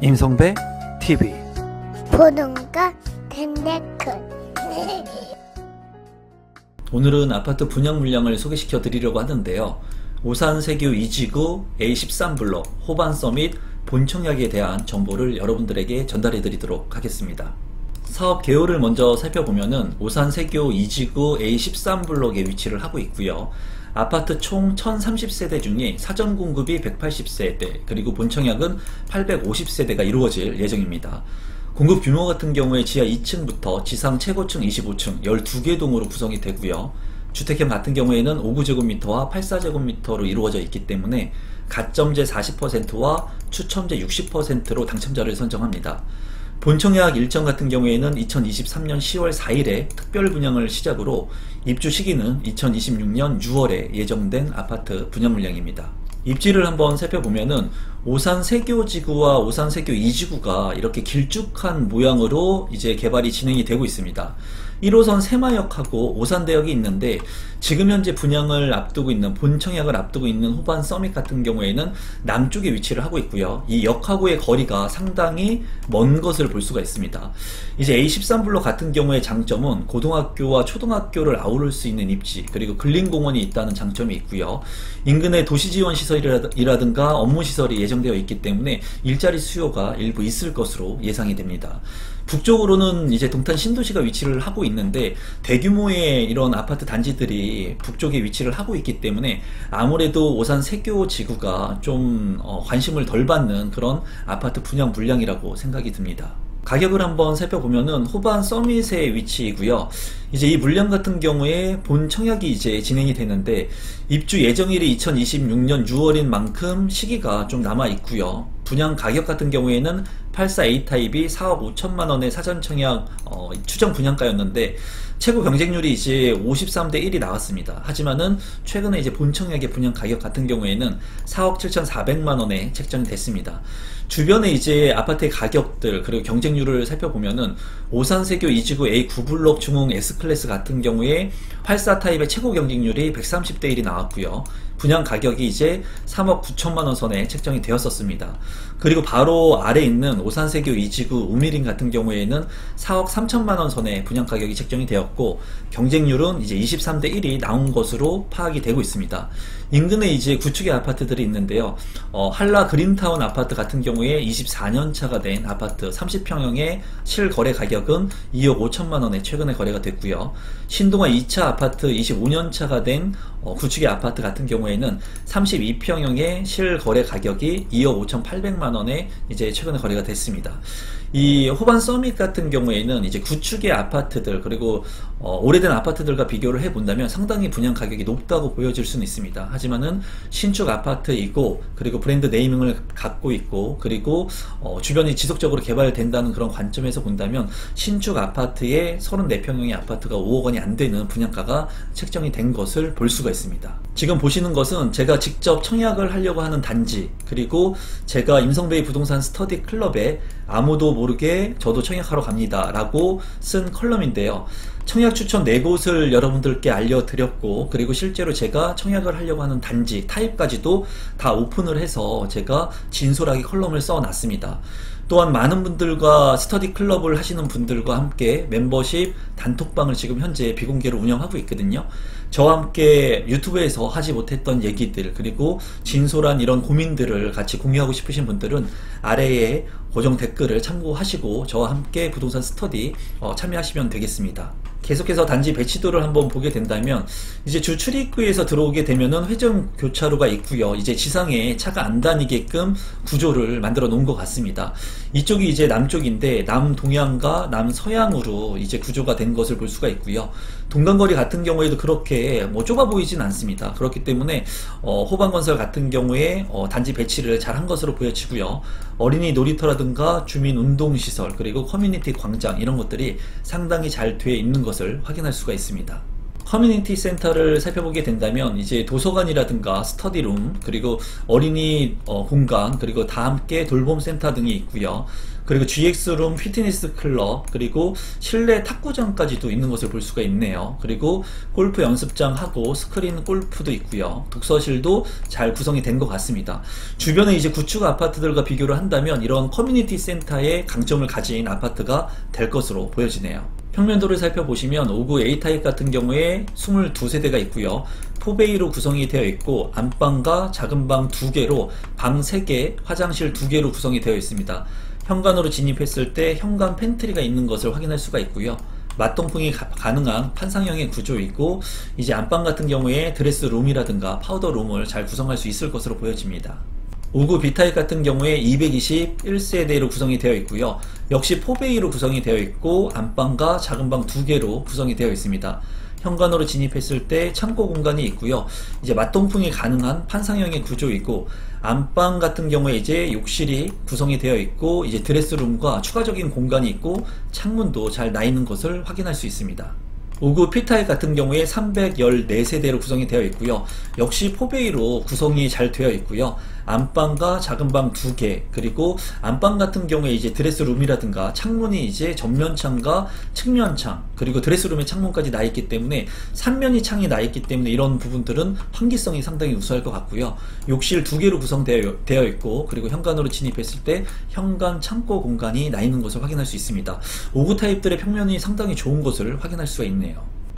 임성배 TV 보동과 텐데크. 오늘은 아파트 분양 물량을 소개시켜 드리려고 하는데요. 오산 세교 2지구 A13블록 호반 서밋 본청약에 대한 정보를 여러분들에게 전달해 드리도록 하겠습니다. 사업 개요를 먼저 살펴보면은 오산 세교 2지구 A13블록에 위치를 하고 있고요. 아파트 총 1030세대 중에 사전 공급이 180세대, 그리고 본청약은 850세대가 이루어질 예정입니다. 공급 규모 같은 경우에 지하 2층부터 지상 최고층 25층 12개 동으로 구성이 되고요. 주택형 같은 경우에는 5구제곱미터와 84제곱미터로 이루어져 있기 때문에 가점제 40%와 추첨제 60%로 당첨자를 선정합니다. 본청약 일정 같은 경우에는 2023년 10월 4일에 특별 분양을 시작으로 입주 시기는 2026년 6월에 예정된 아파트 분양 물량입니다. 입지를 한번 살펴보면은 오산 세교지구와 오산 세교 2지구가 이렇게 길쭉한 모양으로 이제 개발이 진행이 되고 있습니다. 1호선 새마역하고 오산대역이 있는데 지금 현재 분양을 앞두고 있는 본청약을 앞두고 있는 호반 서밋 같은 경우에는 남쪽에 위치를 하고 있고요. 이 역하고의 거리가 상당히 먼 것을 볼 수가 있습니다. 이제 A13블록 같은 경우의 장점은 고등학교와 초등학교를 아우를 수 있는 입지, 그리고 근린공원이 있다는 장점이 있고요. 인근에 도시지원 시설이라든가 업무시설이 예정되어 있기 때문에 일자리 수요가 일부 있을 것으로 예상이 됩니다. 북쪽으로는 이제 동탄 신도시가 위치를 하고 있는데 대규모의 이런 아파트 단지들이 북쪽에 위치를 하고 있기 때문에 아무래도 오산 세교 지구가 좀 관심을 덜 받는 그런 아파트 분양 물량이라고 생각이 듭니다. 가격을 한번 살펴보면은 호반 서밋의 위치이고요. 이제 이 물량 같은 경우에 본 청약이 이제 진행이 되는데 입주 예정일이 2026년 6월인 만큼 시기가 좀 남아 있고요. 분양 가격 같은 경우에는 84A 타입이 4억 5천만 원의 사전 청약 추정 분양가였는데 최고 경쟁률이 이제 53대 1이 나왔습니다. 하지만은 최근에 이제 본청약의 분양 가격 같은 경우에는 4억 7,400만 원에 책정이 됐습니다. 주변에 이제 아파트의 가격들 그리고 경쟁률을 살펴보면은 오산 세교 2지구 A9블록 중흥 S클래스 같은 경우에 84 타입의 최고 경쟁률이 130대 1이 나왔고요. 분양 가격이 이제 3억 9천만 원 선에 책정이 되었었습니다. 그리고 바로 아래 있는 오산 세교 2지구 우미린 같은 경우에는 4억 3천만 원 선에 분양 가격이 책정이 되었고 경쟁률은 이제 23대 1이 나온 것으로 파악이 되고 있습니다. 인근에 이제 구축의 아파트들이 있는데요. 한라 그린타운 아파트 같은 경우에 24년 차가 된 아파트 30평형의 실거래 가격은 2억 5천만 원에 최근에 거래가 됐고요. 신동아 2차 아파트 25년 차가 된 구축의 아파트 같은 경우에는 32평형의 실거래 가격이 2억 5,800만 원에 이제 최근에 거래가 됐습니다. 이 호반 서밋 같은 경우에는 이제 구축의 아파트들 그리고 오래된 아파트들과 비교를 해본다면 상당히 분양 가격이 높다고 보여질 수는 있습니다. 하지만은 신축 아파트이고 그리고 브랜드 네이밍을 갖고 있고 그리고 주변이 지속적으로 개발된다는 그런 관점에서 본다면 신축 아파트의 34평형의 아파트가 5억 원이 안 되는 분양가가 책정이 된 것을 볼 수가 있습니다. 지금 보시는 것은 제가 직접 청약을 하려고 하는 단지, 그리고 제가 임성배의 부동산 스터디 클럽에 아무도 모르게 저도 청약하러 갑니다 라고 쓴 컬럼인데요. 청약 추천 4곳을 여러분들께 알려드렸고 그리고 실제로 제가 청약을 하려고 하는 단지 타입까지도 다 오픈을 해서 제가 진솔하게 컬럼을 써놨습니다. 또한 많은 분들과 스터디 클럽을 하시는 분들과 함께 멤버십 단톡방을 지금 현재 비공개로 운영하고 있거든요. 저와 함께 유튜브에서 하지 못했던 얘기들 그리고 진솔한 이런 고민들을 같이 공유하고 싶으신 분들은 아래에 고정 댓글을 참고하시고 저와 함께 부동산 스터디 참여하시면 되겠습니다. 계속해서 단지 배치도를 한번 보게 된다면 이제 주 출입구에서 들어오게 되면은 회전 교차로가 있고요. 이제 지상에 차가 안 다니게끔 구조를 만들어 놓은 것 같습니다. 이쪽이 이제 남쪽인데 남동향과 남서향으로 이제 구조가 된 것을 볼 수가 있고요. 동간거리 같은 경우에도 그렇게 좁아 보이진 않습니다. 그렇기 때문에 호반건설 같은 경우에 단지 배치를 잘 한 것으로 보여지고요. 어린이 놀이터라든가 주민 운동시설 그리고 커뮤니티 광장 이런 것들이 상당히 잘 되어 있는 것을 확인할 수가 있습니다. 커뮤니티 센터를 살펴보게 된다면 이제 도서관이라든가 스터디룸, 그리고 어린이 공간, 그리고 다 함께 돌봄 센터 등이 있고요. 그리고 GX룸, 피트니스 클럽, 그리고 실내 탁구장까지도 있는 것을 볼 수가 있네요. 그리고 골프 연습장하고 스크린 골프도 있고요. 독서실도 잘 구성이 된 것 같습니다. 주변에 이제 구축 아파트들과 비교를 한다면 이런 커뮤니티 센터의 강점을 가진 아파트가 될 것으로 보여지네요. 평면도를 살펴보시면 5구 A타입 같은 경우에 22세대가 있고요. 4베이로 구성이 되어 있고 안방과 작은 방 2개로 방 3개, 화장실 2개로 구성이 되어 있습니다. 현관으로 진입했을 때 현관 팬트리가 있는 것을 확인할 수가 있고요. 맞동풍이 가능한 판상형의 구조이고 이제 안방 같은 경우에 드레스룸이라든가 파우더룸을 잘 구성할 수 있을 것으로 보여집니다. 5구 B타입 같은 경우에 221세대로 구성이 되어 있고요. 역시 4베이로 구성이 되어 있고 안방과 작은 방 2개로 구성이 되어 있습니다. 현관으로 진입했을 때 창고 공간이 있고요. 이제 맞동풍이 가능한 판상형의 구조이고 안방 같은 경우에 이제 욕실이 구성이 되어 있고 이제 드레스룸과 추가적인 공간이 있고 창문도 잘 나 있는 것을 확인할 수 있습니다. 5구 P타입 같은 경우에 314세대로 구성이 되어 있고요. 역시 4베이로 구성이 잘 되어 있고요. 안방과 작은 방 2개, 그리고 안방 같은 경우에 이제 드레스룸이라든가 창문이 이제 전면창과 측면창, 그리고 드레스룸의 창문까지 나 있기 때문에 3면이 창이 나 있기 때문에 이런 부분들은 환기성이 상당히 우수할 것 같고요. 욕실 2개로 구성되어 있고 그리고 현관으로 진입했을 때 현관 창고 공간이 나 있는 것을 확인할 수 있습니다. 5구 타입들의 평면이 상당히 좋은 것을 확인할 수가 있네요.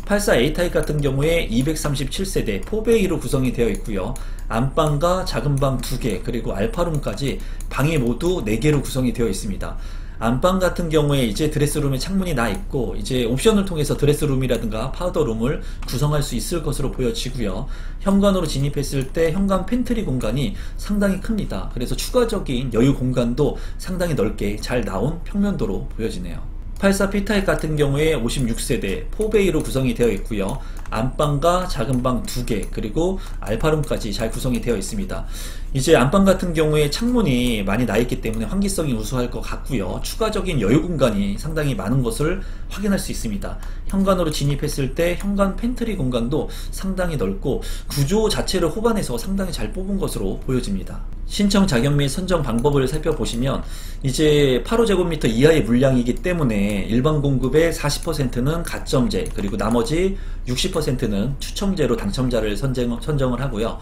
84A 타입 같은 경우에 237세대 4베이로 구성이 되어 있고요. 안방과 작은 방 2개 그리고 알파룸까지 방이 모두 4개로 구성이 되어 있습니다. 안방 같은 경우에 이제 드레스룸에 창문이 나 있고 이제 옵션을 통해서 드레스룸이라든가 파우더룸을 구성할 수 있을 것으로 보여지고요. 현관으로 진입했을 때 현관 팬트리 공간이 상당히 큽니다. 그래서 추가적인 여유 공간도 상당히 넓게 잘 나온 평면도로 보여지네요. 84P타입 같은 경우에 56세대 4베이로 구성이 되어 있고요. 안방과 작은 방 2개 그리고 알파룸까지 잘 구성이 되어 있습니다. 이제 안방 같은 경우에 창문이 많이 나 있기 때문에 환기성이 우수할 것 같고요. 추가적인 여유 공간이 상당히 많은 것을 확인할 수 있습니다. 현관으로 진입했을 때 현관 팬트리 공간도 상당히 넓고 구조 자체를 호반에서 상당히 잘 뽑은 것으로 보여집니다. 신청 자격 및 선정 방법을 살펴보시면 이제 8호제곱미터 이하의 물량이기 때문에 일반 공급의 40%는 가점제 그리고 나머지 60%는 추첨제로 당첨자를 선정을 하고요.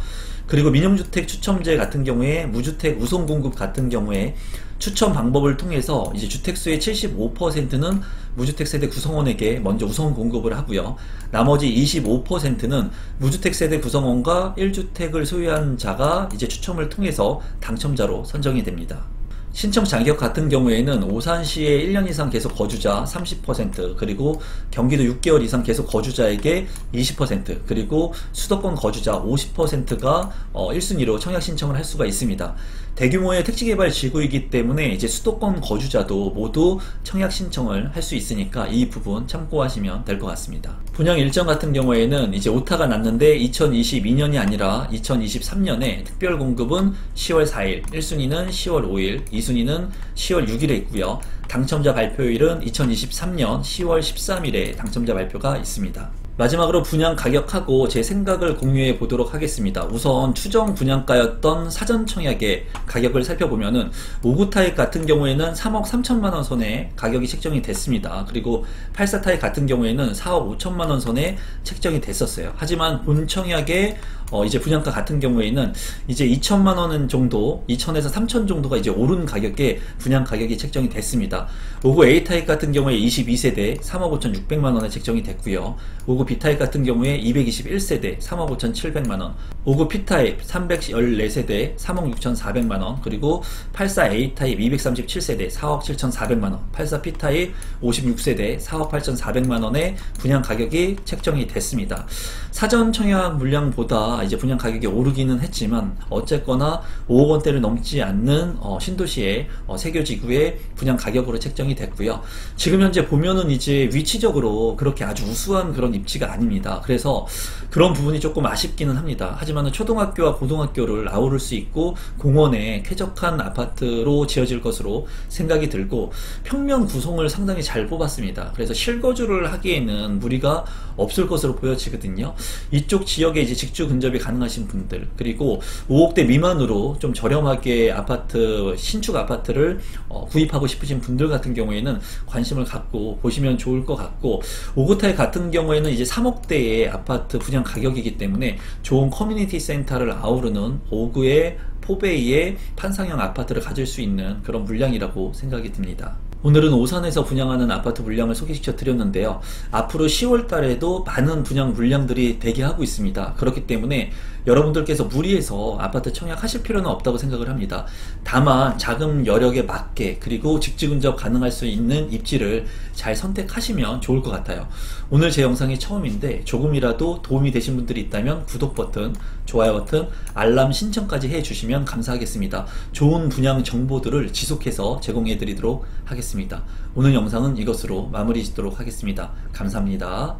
그리고 민영주택 추첨제 같은 경우에 무주택 우선 공급 같은 경우에 추첨 방법을 통해서 이제 주택수의 75%는 무주택 세대 구성원에게 먼저 우선 공급을 하고요. 나머지 25%는 무주택 세대 구성원과 1주택을 소유한 자가 이제 추첨을 통해서 당첨자로 선정이 됩니다. 신청 자격 같은 경우에는 오산시에 1년 이상 계속 거주자 30% 그리고 경기도 6개월 이상 계속 거주자에게 20% 그리고 수도권 거주자 50%가 1순위로 청약 신청을 할 수가 있습니다. 대규모의 택지개발 지구이기 때문에 이제 수도권 거주자도 모두 청약 신청을 할 수 있으니까 이 부분 참고하시면 될 것 같습니다. 분양 일정 같은 경우에는 이제 오타가 났는데 2022년이 아니라 2023년에 특별 공급은 10월 4일, 1순위는 10월 5일, 2순위는 10월 6일에 있고요. 당첨자 발표일은 2023년 10월 13일에 당첨자 발표가 있습니다. 마지막으로 분양 가격하고 제 생각을 공유해 보도록 하겠습니다. 우선 추정 분양가였던 사전 청약의 가격을 살펴보면은 5구 타입 같은 경우에는 3억 3천만원 선에 가격이 책정이 됐습니다. 그리고 84 타입 같은 경우에는 4억 5천만원 선에 책정이 됐었어요. 하지만 본 청약의 이제 분양가 같은 경우에는 이제 2천만원 정도, 2천에서 3천 정도가 이제 오른 가격에 분양 가격이 책정이 됐습니다. 5구 A 타입 같은 경우에 22세대 3억 5천6백만원에 책정이 됐고요. 5구 B 타입 같은 경우에 221세대 3억 5천7백만원, 5구 P 타입 314세대 3억 6천4백만원, 그리고 84 A 타입 237세대 4억 7천4백만원, 84 P 타입 56세대 4억 8천4백만원의 분양 가격이 책정이 됐습니다. 사전 청약 물량보다 아파트가 이제 분양 가격이 오르기는 했지만 어쨌거나 5억 원대를 넘지 않는 신도시의 세교지구의 분양 가격으로 책정이 됐고요. 지금 현재 보면은 이제 위치적으로 그렇게 아주 우수한 그런 입지가 아닙니다. 그래서 그런 부분이 조금 아쉽기는 합니다. 하지만 초등학교와 고등학교를 아우를 수 있고 공원에 쾌적한 아파트로 지어질 것으로 생각이 들고 평면 구성을 상당히 잘 뽑았습니다. 그래서 실거주를 하기에는 무리가 없을 것으로 보여지거든요. 이쪽 지역에 이제 직주 근접이 가능하신 분들, 그리고 5억대 미만으로 좀 저렴하게 아파트, 신축 아파트를 구입하고 싶으신 분들 같은 경우에는 관심을 갖고 보시면 좋을 것 같고, 오구타이 같은 경우에는 이제 3억대의 아파트 분양 가격이기 때문에 좋은 커뮤니티 센터를 아우르는 5구의 포베이의 판상형 아파트를 가질 수 있는 그런 물량이라고 생각이 듭니다. 오늘은 오산에서 분양하는 아파트 물량을 소개시켜 드렸는데요. 앞으로 10월 달에도 많은 분양 물량들이 대기하고 있습니다. 그렇기 때문에 여러분들께서 무리해서 아파트 청약하실 필요는 없다고 생각을 합니다. 다만 자금 여력에 맞게 그리고 직지 근접 가능할 수 있는 입지를 잘 선택하시면 좋을 것 같아요. 오늘 제 영상이 처음인데 조금이라도 도움이 되신 분들이 있다면 구독 버튼, 좋아요 버튼, 알람 신청까지 해주시면 감사하겠습니다. 좋은 분양 정보들을 지속해서 제공해 드리도록 하겠습니다. 오늘 영상은 이것으로 마무리 짓도록 하겠습니다. 감사합니다.